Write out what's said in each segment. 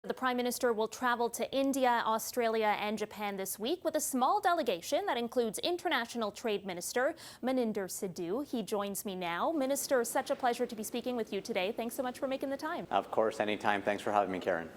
The Prime Minister will travel to India, Australia and Japan this week with a small delegation that includes International Trade Minister Maninder Sidhu. He joins me now. Minister, such a pleasure to be speaking with you today. Thanks so much for making the time. Of course, anytime. Thanks for having me, Caryn.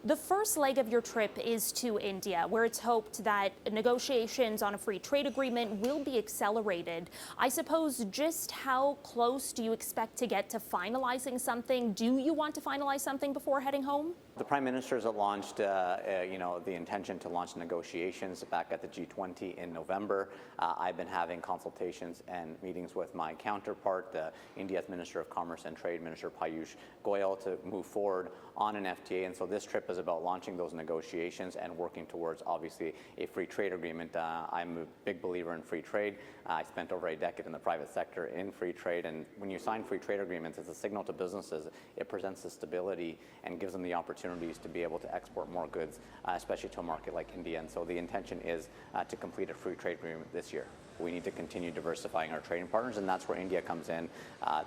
The first leg of your trip is to India, where it's hoped that negotiations on a free trade agreement will be accelerated. I suppose, just how close do you expect to get to finalizing something? Do you want to finalize something before heading home? The Prime Ministers have launched, the intention to launch negotiations back at the G20 in November. I've been having consultations and meetings with my counterpart, India's Minister of Commerce and Trade, Minister Piyush Goyal, to move forward on an FTA. And so this trip is about launching those negotiations and working towards, obviously, a free trade agreement. I'm a big believer in free trade. I spent over a decade in the private sector in free trade. And when you sign free trade agreements, it's a signal to businesses. It presents the stability and gives them the opportunities to be able to export more goods, especially to a market like India. And so the intention is to complete a free trade agreement this year. We need to continue diversifying our trading partners, and that's where India comes in.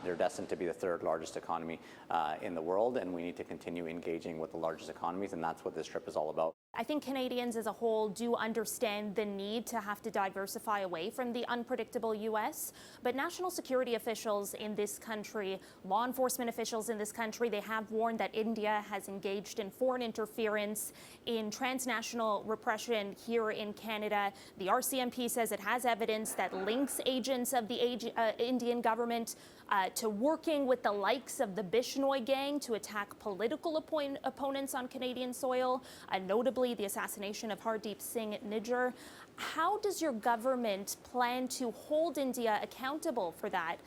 They're destined to be the third largest economy in the world, and we need to continue engaging with the largest economies, and that's what this trip is all about. I think Canadians as a whole do understand the need to have to diversify away from the unpredictable U.S., but national security officials in this country, law enforcement officials in this country, they have warned that India has engaged in foreign interference, in transnational repression here in Canada. The RCMP says it has evidence that links agents of the Indian government to working with the likes of the Bishnoi gang to attack political opponents on Canadian soil, notably the assassination of Hardeep Singh Nijjar. How does your government plan to hold India accountable for that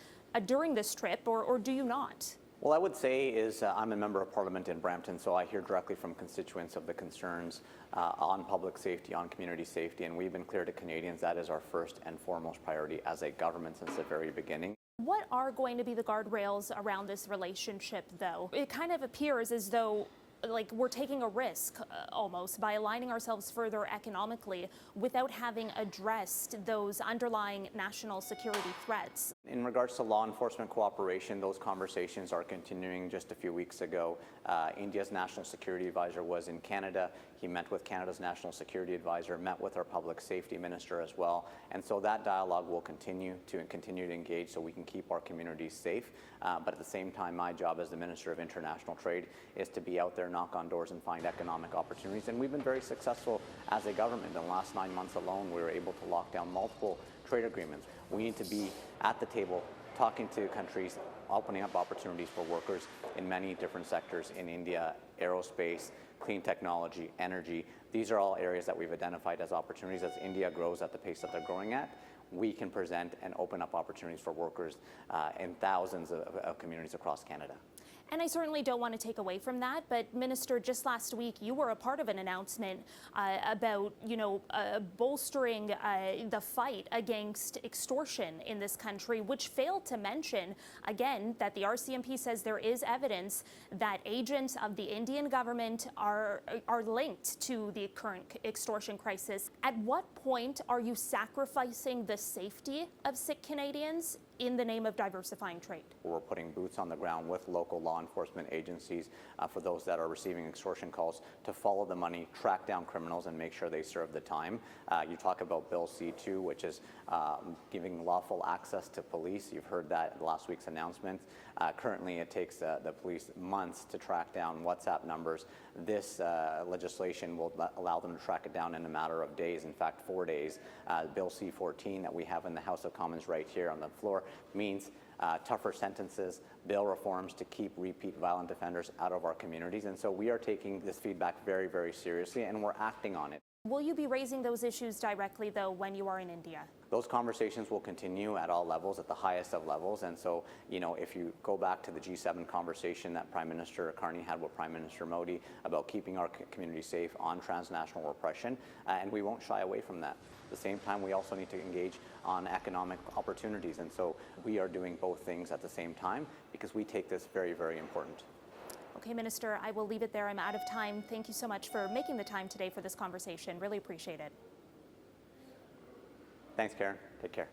during this trip, or do you not? Well, I would say is I'm a member of Parliament in Brampton, so I hear directly from constituents of the concerns on public safety, on community safety, and we've been clear to Canadians that is our first and foremost priority as a government since the very beginning. What are going to be the guardrails around this relationship, though? It kind of appears as though we're taking a risk almost by aligning ourselves further economically without having addressed those underlying national security threats. In regards to law enforcement cooperation, those conversations are continuing. Just a few weeks ago, India's national security advisor was in Canada. He met with Canada's national security advisor, met with our public safety minister as well. And so that dialogue will continue to engage so we can keep our communities safe. But at the same time, my job as the Minister of International Trade is to be out there, knock on doors and find economic opportunities. And we've been very successful as a government. In the last 9 months alone, we were able to lock down multiple trade agreements. We need to be at the table talking to countries, opening up opportunities for workers in many different sectors in India: aerospace, clean technology, energy. These are all areas that we've identified as opportunities. As India grows at the pace that they're growing at, we can present and open up opportunities for workers in thousands of communities across Canada. And I certainly don't want to take away from that, but Minister, just last week you were a part of an announcement about, bolstering the fight against extortion in this country, which failed to mention, again, that the RCMP says there is evidence that agents of the Indian government are linked to the current extortion crisis. At what point are you sacrificing the safety of Sikh Canadians in the name of diversifying trade? We're putting boots on the ground with local law enforcement agencies for those that are receiving extortion calls to follow the money, track down criminals, and make sure they serve the time. You talk about Bill C-2, which is giving lawful access to police. You've heard that in last week's announcement. Currently, it takes the police months to track down WhatsApp numbers. This legislation will allow them to track it down in a matter of days, in fact, 4 days. Bill C-14 that we have in the House of Commons right here on the floor means tougher sentences, bail reforms to keep repeat violent offenders out of our communities. And so we are taking this feedback very, very seriously, and we're acting on it. Will you be raising those issues directly, though, when you are in India? Those conversations will continue at all levels, at the highest of levels. And so, if you go back to the G7 conversation that Prime Minister Carney had with Prime Minister Modi about keeping our community safe on transnational repression, and we won't shy away from that. At the same time, we also need to engage on economic opportunities. And so we are doing both things at the same time because we take this very, very important. Okay, Minister, I will leave it there. I'm out of time. Thank you so much for making the time today for this conversation. Really appreciate it. Thanks, Caryn. Take care.